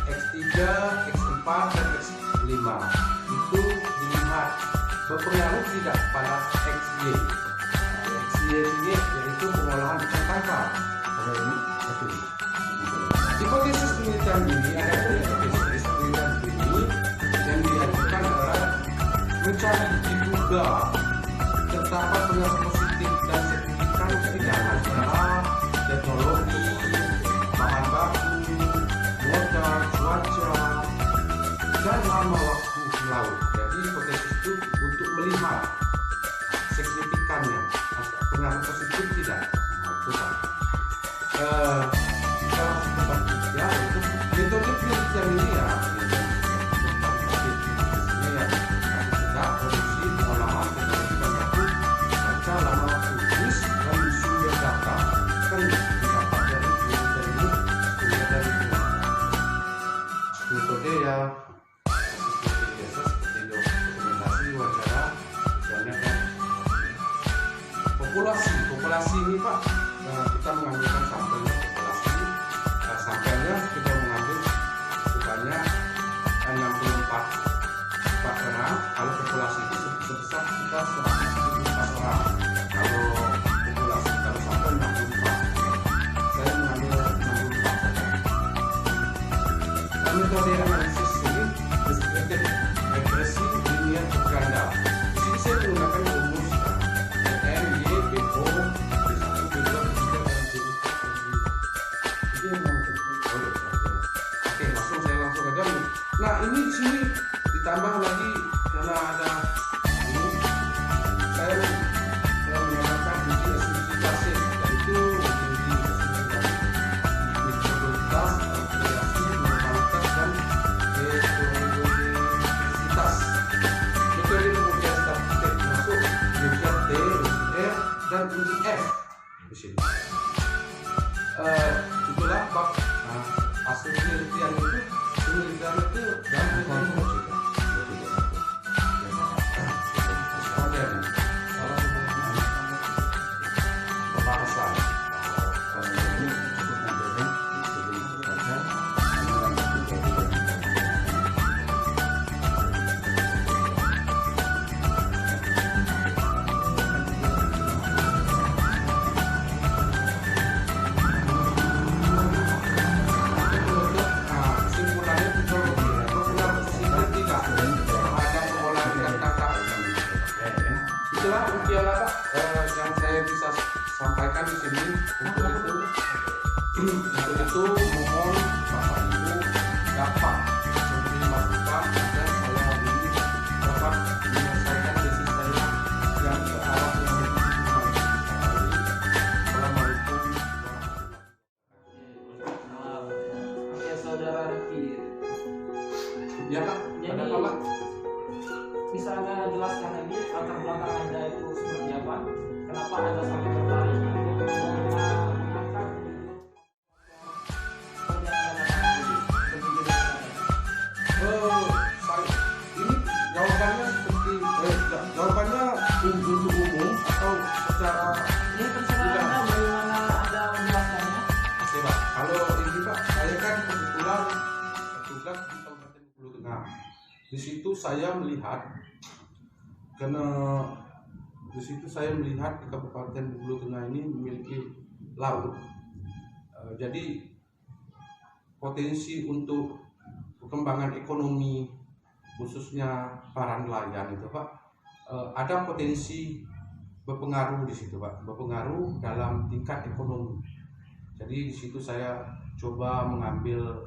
X3, X4, dan X5 itu dilihat berpengaruh tidak pada XY. XY ini yaitu pengolahan ikan tangkap. Hipotesis penelitian ini ada hipotesis penelitian ini yang diajukan adalah mencari diduga terdapat pengaruh positif dan signifikan tidak antara teknologi, bahan baku, modal, cuaca, dan lama waktu di laut. Jadi hipotesis itu untuk melihat signifikannya, pengaruh positif tidak. Nah, itu kan. Ya, itu metode penelitian ini ya, tidak produksi pengolahan teknologi bahan baku, cuaca, lama waktu, dan sumber data kan didapat dari penelitian ini, sumber dari metode ya seperti biasa seperti dokumentasi, wawancara, dan populasi ini Pak, kita mengambilkan sampelnya populasi, sampelnya kita mengambil sebanyak 64 orang. Kalau populasi itu sebesar kita 174 orang. Kalau populasi kalau sampel 64, saya mengambil 64 saja. Metode analisis ini deskriptif, regresi, linear, berganda. Di sini saya menggunakan rumus N, Y, B, O, B1, B2, B3, dan Oke, langsung aja. Nah, ini di sini ditambah lagi karena ada ini saya menambahkan uji asumsi basis, yaitu uji metodologitas, variasi, normalitas, dan heterogenitas. Metode kemudian statistik masuk uji T, uji R, dan uji F di sini. Itulah bab hasil penelitian itu dan pembahasan. Itulah mungkin yang saya bisa sampaikan di sini. Untuk itu mohon Bapak Ibu dapat memberi masukan agar saya ini dapat menyelesaikan tesis saya yang ke arah yang lebih Assalamualaikum warahmatullahi wabarakatuh. Oke, Saudara Rifki. Ya Pak, ada apa Pak? Bisa Anda jelaskan lagi latar belakang Anda itu seperti apa? Kenapa Anda sampai tertarik untuk mengangkat ini jawabannya seperti jawabannya untuk umum atau secara ini terserah Anda bagaimana Anda menjelaskannya. Oke Pak, kalau ini Pak, saya kan kebetulan tugas di Kabupaten Bengkulu Tengah. Di situ saya melihat di Kabupaten Bengkulu Tengah ini memiliki laut. Jadi potensi untuk perkembangan ekonomi khususnya para nelayan itu Pak, ada potensi berpengaruh di situ Pak, berpengaruh dalam tingkat ekonomi. Jadi di situ saya coba mengambil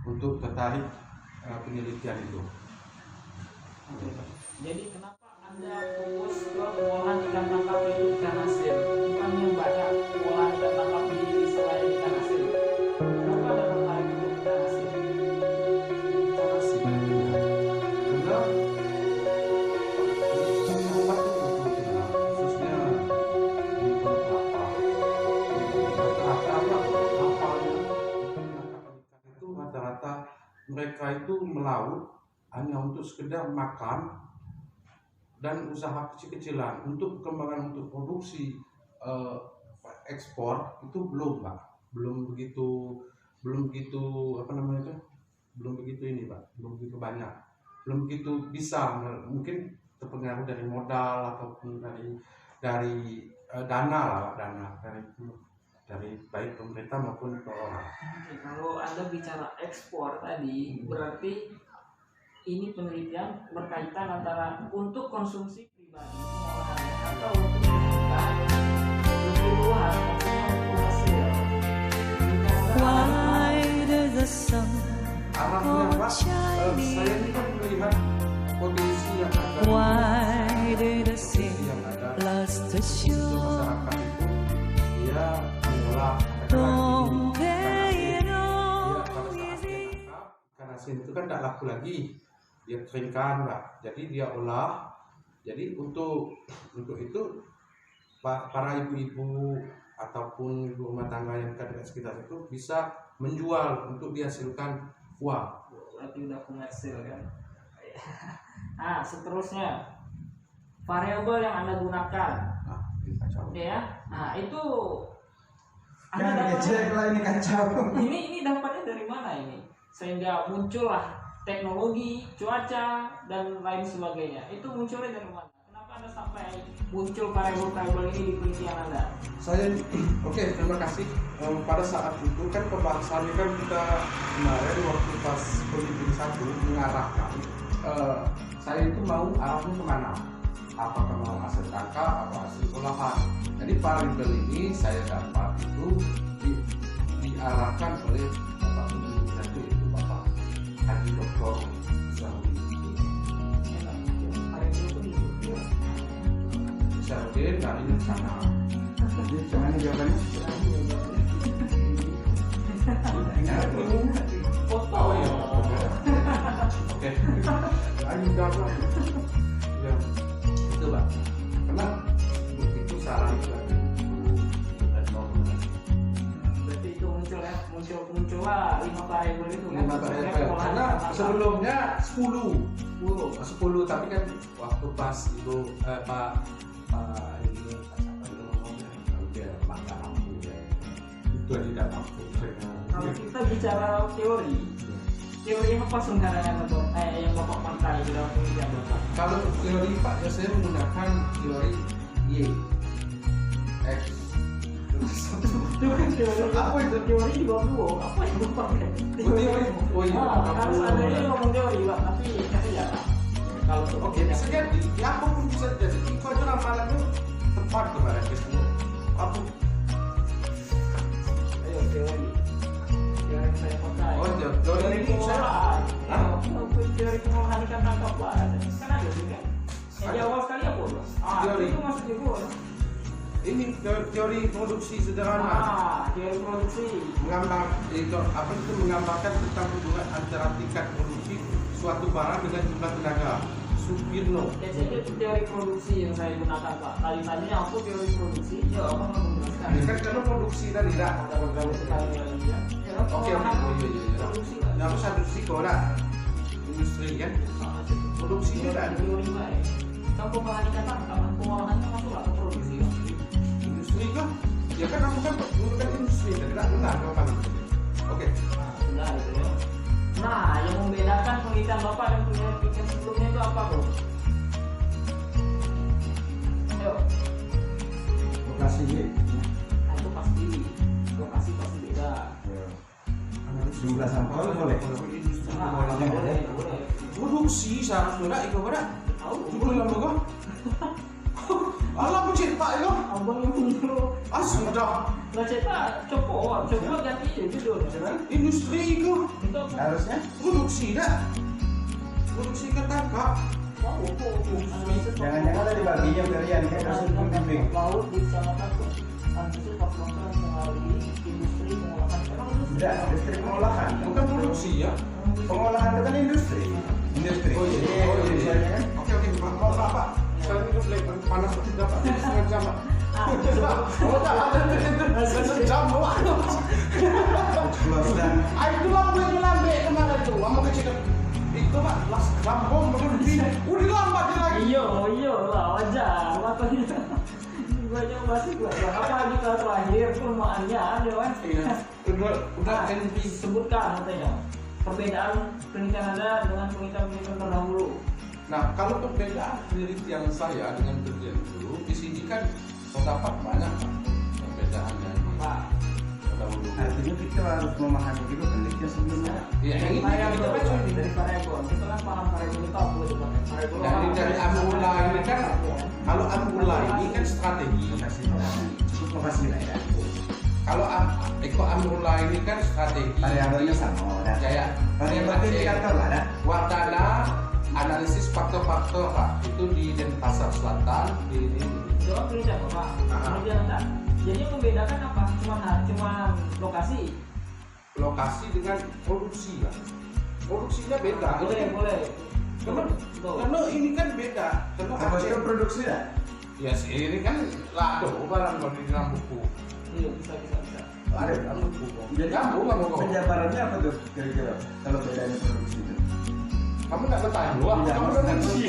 untuk tertarik penelitian itu. Jadi kenapa Anda fokus ke pengolahan ikan tangkap itu ikan hasil? Bukan yang banyak pengolahan ikan tangkap di selain ikan hasil. Kenapa Anda tertarik untuk ikan hasil? Karena khususnya di Teluk rata-rata mereka itu melaut hanya untuk sekedar makan dan usaha kecil-kecilan. Untuk perkembangan untuk produksi ekspor itu belum Pak, belum belum begitu apa namanya itu, belum begitu ini Pak, belum begitu banyak, belum begitu bisa, mungkin terpengaruh dari modal ataupun dari dana lah Pak, dana dari baik pemerintah maupun orang. Oke, kalau Anda bicara ekspor tadi, berarti ini penelitian berkaitan antara untuk konsumsi pribadi pengolahannya atau untuk meningkatkan lebih luas maksudnya untuk hasil. Why does the sun Arahnya Pak, saya ini kan melihat potensi yang ada, Why did the potensi sea yang ada lost the untuk shore? masyarakat itu dia mengolah Don't katakanlah they dia know pada saat dia tangkap ikan asin itu kan tidak laku lagi, dia keringkan Pak, jadi dia olah. Jadi untuk itu para ibu-ibu ataupun ibu rumah tangga yang dekat sekitar itu bisa menjual untuk dihasilkan uang. Berarti udah komersil kan. Nah, seterusnya variabel yang Anda gunakan, Nah, ini kacau. ya. Nah, itu Jangan dapatnya- kecil lah ini kacau. ini dapatnya dari mana ini? Sehingga muncullah teknologi, cuaca dan lain sebagainya. Itu munculnya dari mana? Kenapa Anda sampai muncul variabel-variabel ini di penelitian Anda? Saya oke, terima kasih. Pada saat itu kan pembahasannya kan kita kemarin waktu pas pemimpin satu mengarahkan saya itu mau arahnya kemana? Apakah mau hasil tangkap atau hasil olahan? Jadi variabel ini saya dapat itu diarahkan oleh Bapak Pemimpin satu, yaitu Bapak Haji Dr. Syarudin. Nah ini di sana. Jangan jawabannya. Foto Oh ya. iya, oke. Ayo dapat. Ya, itu Pak. Karena itu saran dari Berarti itu muncullah 5 variabel itu kan. lima variabel. Karena sebelumnya 10 tapi kan waktu pas itu Pak ini ngomongnya kalau dia mangga lampu ya itu tidak mampu. Kalau kita bicara teori apa sebenarnya yang Bapak pakai di dalam penelitian Bapak? Kalau teori Pak ya saya menggunakan teori Y X. Itu kan teori apa itu? Teori di bawah dua. Apa yang Bapak pakai? Teori oh iya. Harus ada ini ngomong teori Pak, tapi ya kalau untuk Oke, bisa jadi. Ya apapun bisa jadi. Itu aja ramalannya tepat kemarin semua. Apa? ayo teori yang saya pakai. Oh, teori ini pengolahan. Hah? Teori pengolahan ikan tangkap Pak. Kan ada sih kan? Yang di awal sekali apa? Teori. Itu masuk juga. Ini teori produksi sederhana. Teori produksi. Menggambarkan tentang hubungan antara tingkat produksi suatu barang dengan jumlah tenaga. Supirno. Jadi itu teori produksi yang saya gunakan Pak. Tadinya aku teori produksi, ya aku nggak menjelaskan. Ini kan karena produksi tadi tidak. Ada beberapa sekali lagi ya. Oke, oh iya. Produksi Nah, harus ada sekolah industri kan. Produksi itu ada kan teori baik. Kamu pengolahan ikan tangkap, pengolahannya masuk ke produksi kan? industri kan. Ya kan aku kan menggunakan industri tidak benar apa. Oke. Nah, sudah itu ya. Nah, yang membedakan penelitian Bapak dan penelitian sebelumnya itu apa bro? Ayo, Lokasi Y. nah, itu pasti lokasi pasti beda. Jumlah sampel boleh. Nah, boleh. Produksi seharusnya itu pada. Tahu? Jumlah lama kok. Allah pencipta ya. Abang yang punya. Sudah. Lah cetak copot ganti judulnya. Industri itu Itu apa? Harusnya produksi dah. Produksi ikan tangkap. Tahu kok analisis jangan-jangan ada baginya kalian kayak kasus pembimbing. laut di kecamatan tuh analisis pasokan mengalami industri pengolahan Tidak, industri pengolahan. Bukan produksi ya. Pengolahan itu kan industri. Industri. Jadi, misalnya kan Oke, Pak. Sekarang itu lagi panas tidak Pak. Setengah jam Pak. Oh, tak ada sejam Pak. close dan Itu lampu yang lambe kemana itu? Kamu kecil itu Pak, lampu berhenti. Udah lambat dia lagi. iya lah wajar makanya Gua coba sih gua. Apalagi kalau terakhir kelemahannya ada kan. Iya. Udah NP. Sebutkan katanya perbedaan penelitian Anda dengan penelitian terdahulu. Nah, kalau perbedaan penelitian saya dengan penelitian dulu, di sini kan terdapat banyak Pak, perbedaannya. Pak, Terdahulu. Artinya kita harus memahami juga penelitian sebelumnya. Ya, yang ini variabel kita baca ini. dari variabel. Kita kan paham variabel itu apa itu Pak? Variabel Dari Amula ini kan, kalau Amula ini kan strategi. Cukup lokasi lah ya. Kalau Eko Amula ini kan strategi. Variabelnya sama. Ada. Kayak Variabel indikator lah ada. Wardana analisis faktor-faktor Pak, itu di Denpasar Selatan di ini. Coba penelitian Pak. Aha. Penelitian Anda. Jadi yang membedakan apa? Cuma lokasi. Lokasi dengan produksi lah. Produksinya beda. Boleh. Karena ini kan beda. Karena Apa Aceh. itu produksi lah? Ya sih, ini kan lado barang kalau di dalam buku. Iya bisa. Ada di dalam buku. Jadi Kamu nggak mau. penjabarannya apa tuh kira-kira kalau bedanya produksi itu? Kamu nggak bertanya doang. Tidak, Kamu maksudnya produksi.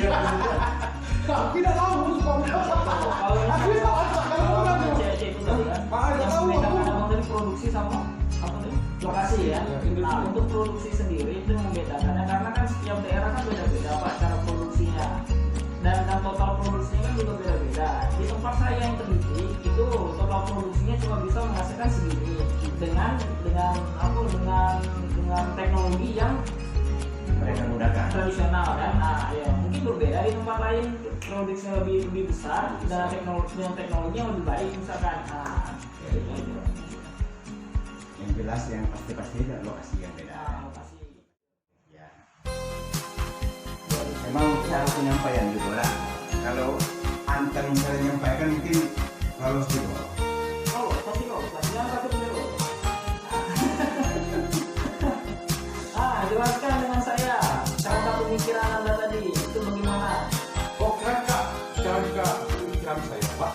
Kamu tidak tahu kamu. Kalau Aku tidak tahu kalau kamu. cek itu tadi kan. Ada Yang tahu membedakan aku. abang dari produksi sama apa tadi? Lokasi ya. Ya, industri. Nah untuk produksi sendiri itu yang membedakannya karena kan setiap daerah kan beda-beda Pak cara produksinya dan total produksinya kan juga beda-beda. Di tempat saya yang teliti itu total produksinya cuma bisa menghasilkan segini dengan teknologi yang Mereka mudahkan. tradisional kan. Nah ya mungkin berbeda di tempat lain produksinya lebih besar dan teknologi yang lebih baik misalkan. Nah gitu. Yang jelas yang pasti lokasi yang beda. Nah, lokasi. Ya. Memang cara penyampaian juga lah. Kalau antar misalnya menyampaikan mungkin harus juga. Oh, pasti kok. Jangan takut dulu. Jelaskan dengan saya cara pemikiran Anda tadi itu bagaimana? Oh kan Kak, cara pemikiran saya Pak.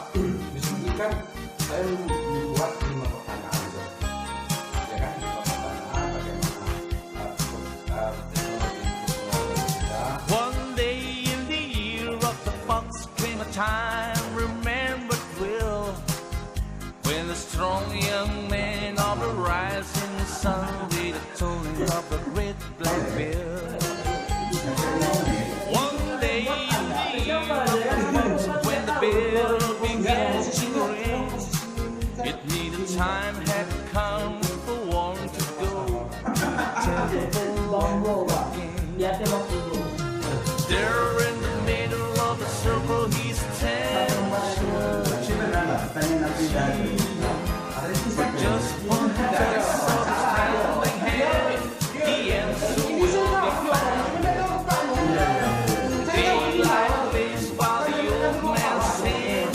Di sini kan saya membuat 5 pertanyaan. Ya kan, 5 pertanyaan bagaimana teknologi kita. One day in the year of the fox came a time remembered well, when the strong young man of the rising sun did a tolling of the great black bear. One day in the year when the bell began to ring, it needed time had come for one to go. Tell the Bongo, Pak. Lihatnya waktu itu. there in the middle of the circle he's standing. Tanya nanti dari. Just one touch of his trembling hand, the answer will be found. Daylight blazed while the old man said,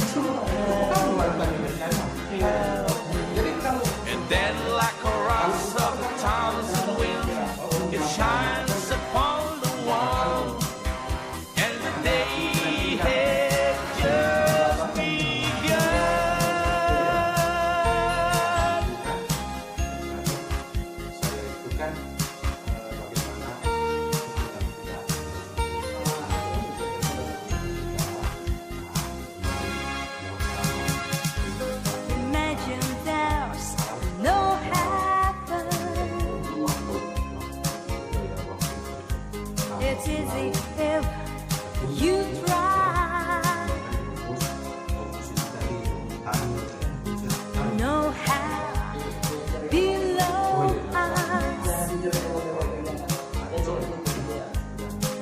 Jadi kalau and then like a rush of the thousand winds, it shines upon the wall, and the day had just begun. saya itu kan bagaimana Imagine there's no heaven. It's easy if you try. No hell below us,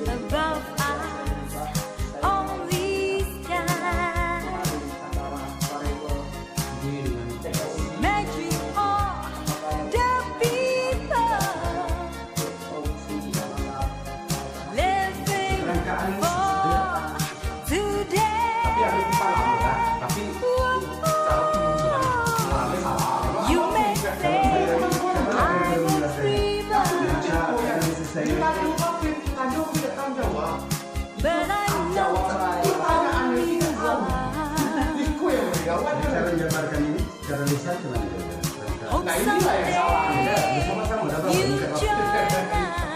above us, only sky. Imagine all the people living for today. tapi You may say I'm a free bird, but I'm not the only one. Cara menjabarkan ini secara lisan gimana? Hope someday you join us.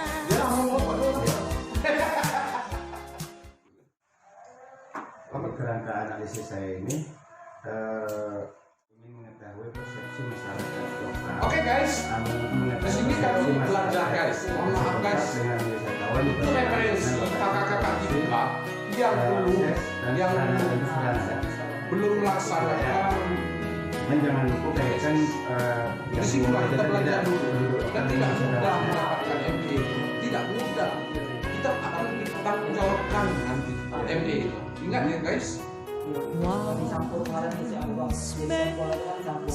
Kerangka analisis saya ini ingin mengetahui persepsi masyarakat lokal. Oke guys, di sini kami belajar guys. Mohon maaf guys. dengan wisatawan Itu referensi kakak-kakak kita yang belum melaksanakan. Dan jangan lupa kaitkan Di sini kita belajar dulu dan tidak mudah mendapatkan MA. Tidak mudah. Kita akan ditanggungjawabkan nanti MA. Ingat ya guys. Dicampur kemarin si Abang jadi sampel kan dicampur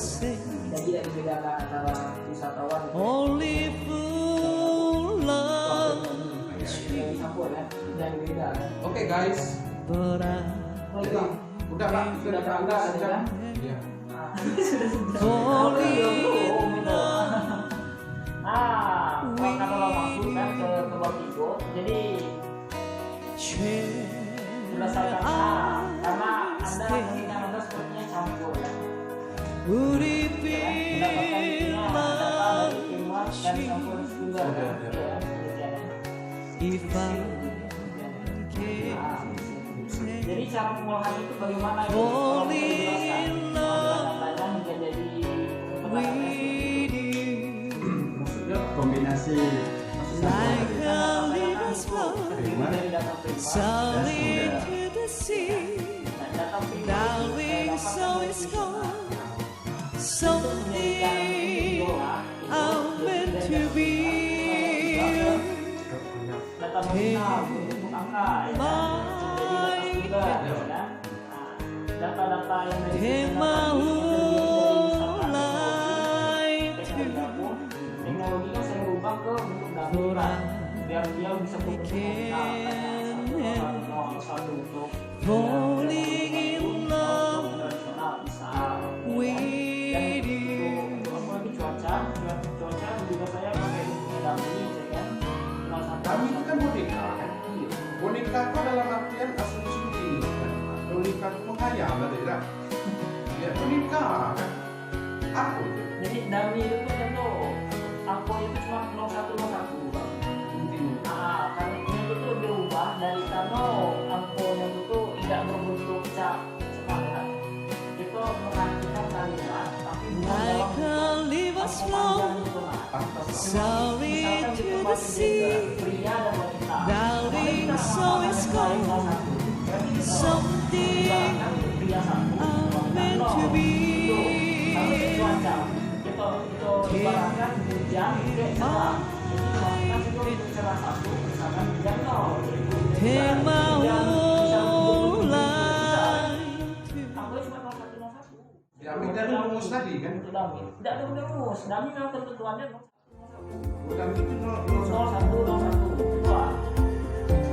jadi tidak dibedakan antara wisatawan Only fool love dicampur kan tidak dibedakan. Oke guys. but I Oh iya, Udah Pak, kita sudah berangkat berangkat saja. kan? Iya. falling in Karena kalau masuk kan ke Bapigo, jadi berdasarkan karena Anda mengingat Anda sepertinya campur kan? would it be Mendapatkan data dari Timur dan campur juga kan? Iya. Iya, penelitiannya. if I Nah, jadi cara pengolahan itu bagaimana ya? Kalau bisa dijelaskan, datanya hingga jadi Maksudnya kombinasi like a river flow dari data prima soaring to the sea dan data prima darling so it's gone something I'm meant to be data nominal untuk angka ya kan? Jadi data tunggal ya kan? Nah, data-data yang dari take my whole life to teknologi kan saya rubah ke bentuk gambar biar dia bisa berfungsional kayak satu untuk falling in love tradisional bisa with you. apalagi cuaca juga saya pakai bentuknya dummy ya kan kami itu kan boneka kan. Iya. Boneka itu dalam artian asumsi begini kan. Boneka itu menghayal kan tidak? Ya boneka kan. Aku itu Jadi dummy itu contoh aku itu cuma 0101 bang. intinya. Nah, karena itu tuh diubah dari kano angkonya itu tidak berbentuk cap sepadan. Itu mengartikan kalimat tapi bukan dalam like a river angko flow panjang gitu nah. sorry Misalkan to di the tempat sea pria dan wanita. darling so it's Berarti gone kita something pria satu, I'm meant wanita to nol. be. Itu cuaca. Itu ibaratkan hujan kayak cerah. Jadi cuaca itu untuk cerah satu, misalkan hujan nol. take my whole life to Aku cuma 0101. Ya ambil dari rumus tadi kan. Itu dami. Tidak ada rumus. Dami memang ketentuannya 0101. Bukan itu nol. 0101 dua.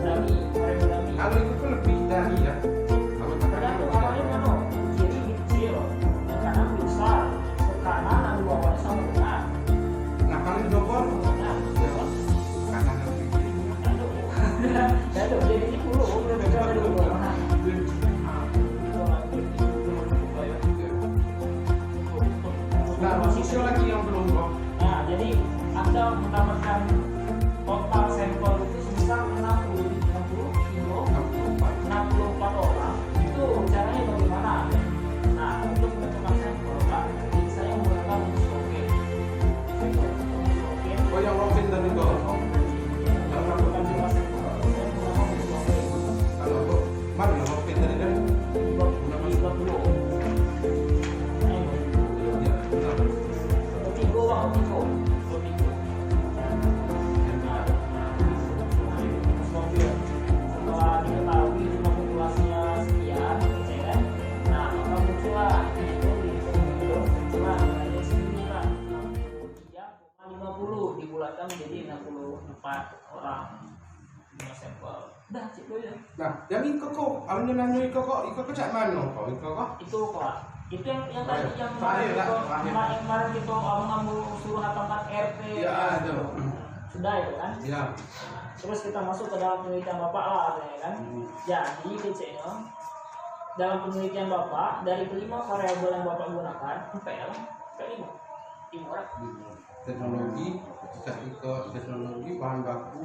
Dami, variabel dami. Kalau itu kan lebih dari ya. Kalau Tergantung awalnya mana? Kiri kecil, ke kanan besar, ke kanan dan bawahnya sama dengan. nah kalau di Bogor Nah, kanan dan kiri. Aduh, jadi ini dulu, udah bicara dulu. Nah, manusia lagi yang belum kok. Nah, jadi Anda mendapatkan total sampel itu sebesar 60 kilo, 64 orang. Itu caranya bagaimana? Nah, untuk menentukan sampel, Pak, jadi saya menggunakan rumus roket. Oh yang rokin dari bawah. Yang melakukan jumlah sampel, saya menggunakan rumus roket. Kalau kok mana yang rokin dari kan? Di 20. Ya, benar. Tigo bang, tigo. Setelah diketahui jumlah populasinya sekian, ya kan? Nah, maka muncullah itu muncullah nilainya segini lah, 63,50 dibulatkan menjadi 64 orang jumlah sampel. Dah, cik ya. Nah, yang iko kok, alun nanya iko kok cak mana kok iko kok? Itu kok. Itu yang tadi yang Terakhir, kemarin terakhir. yang kemarin kita mengambil suruh atakan RT. Ya, itu. Sudah ya kan? Ya. Terus kita masuk ke dalam penelitian Bapak lah ya kan. Jadi DC-nya dalam penelitian Bapak dari kelima variabel yang Bapak gunakan PL timur Teknologi, teknologi, bahan baku,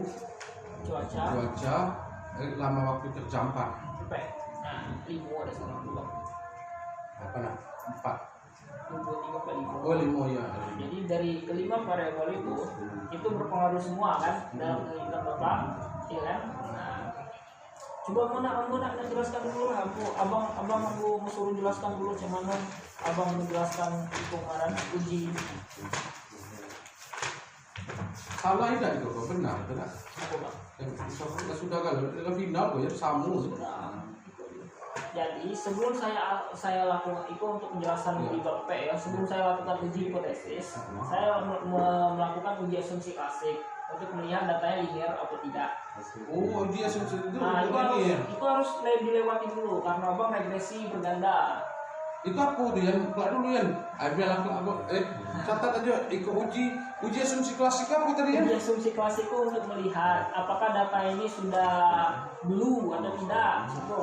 cuaca, lama waktu tercampur. PL. Nah, timur ada sekarang dulu. Apa nah? 4. Untuk 3 ke 5. Oh 5 ya. Jadi dari kelima variabel itu berpengaruh semua kan dalam penelitian Bapak, ya kan? Nah, coba mana jelaskan dulu lah, abang aku suruh jelaskan dulu cuman abang menjelaskan itu kemarin uji. Salah tidak itu kok benar tidak? Apa Bang? Sudah kalau final kok ya samu. Jadi sebelum saya lakukan itu untuk menjelaskan di bab P ya, sebelum saya lakukan uji hipotesis, saya melakukan uji asumsi klasik untuk melihat datanya linear atau tidak. Oh uji asumsi itu. Nah itu harus dilewati dulu karena abang regresi berganda. Itu apa tuh yang keluar dulu Yan? Biar aku catat aja ikut uji asumsi klasik apa tadi ya? Uji asumsi klasik itu untuk melihat apakah data ini sudah blue atau tidak. Gitu.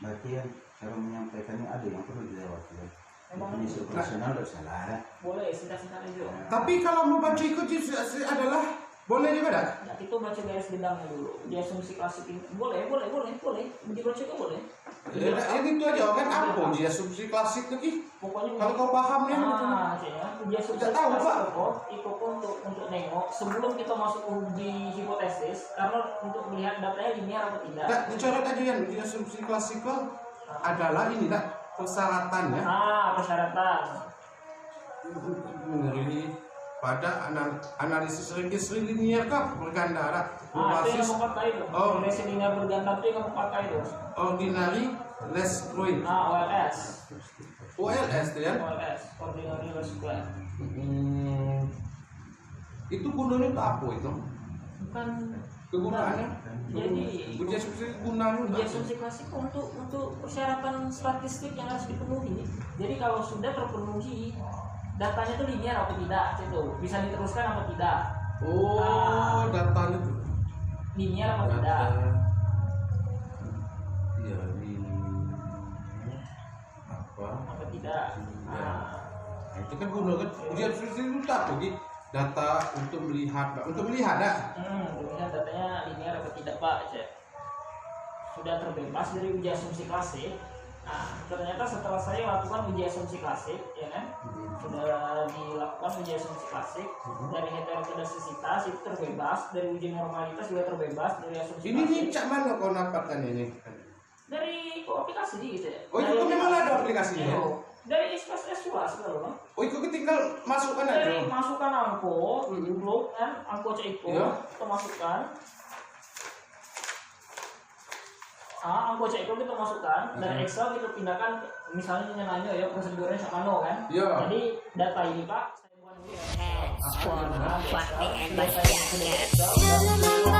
Berarti ya cara menyampaikannya ada yang perlu dilewati ya. Memang Definisi operasional tidak salah ya. boleh singkat-singkat aja. Tapi kalau mau baca ikut adalah boleh juga tak? Nah, itu baca garis gedangnya dulu. Uji asumsi klasik ini boleh. Uji baca juga boleh. Ini itu aja kan apa uji asumsi klasik lagi? Pokoknya Kalau kau paham nih, ya, uji asumsi tidak tahu Pak. itu untuk nengok sebelum kita masuk ke uji hipotesis karena untuk melihat datanya linear atau tidak. tak dicoret aja Yan. Uji asumsi klasikal adalah ini tak persyaratannya Persyaratan. mengenai pada analisis regresi linear kah berganda tak Itu yang berbasis kamu pakai itu. Oh. Regresi linear berganda itu yang kamu pakai itu. ordinary least square. OLS. OLS tuh ya. OLS. Ordinary least square. Itu gunanya untuk apa itu? Bukan. Kegunaannya? Jadi Uji asumsi gunanya uji asumsi klasik untuk persyaratan statistik yang harus dipenuhi. Jadi kalau sudah terpenuhi datanya itu linear atau tidak, itu bisa diteruskan atau tidak. Oh, datanya tuh. Linear atau tidak. Iya, ini apa? Atau tidak. Nah, itu kan guna kan uji asumsi itu apa? Jadi data untuk melihat dah. Lihat datanya linear atau tidak Pak. Sudah terbebas dari uji asumsi klasik. Nah, ternyata setelah saya lakukan uji asumsi klasik, ya kan, sudah dilakukan uji asumsi klasik dari heterogenesitas itu terbebas, dari uji normalitas juga terbebas dari asumsi. Ini klasik. nih cak mana kau dapatkan ini? Dari aplikasi gitu ya. Oh itu Dari memang ada aplikasinya. Iya. Dari S loh. Oh itu tinggal masukkan Dari aja. masukkan angko, blok kan, angko ceko, Iya. kita masukkan. Angko ceko kita masukkan, dari Excel kita pindahkan, misalnya nanya ya prosedurnya sama kan. Iya. Jadi data ini Pak, saya bukan That's for Fahmi and Mas Excel. Jagat.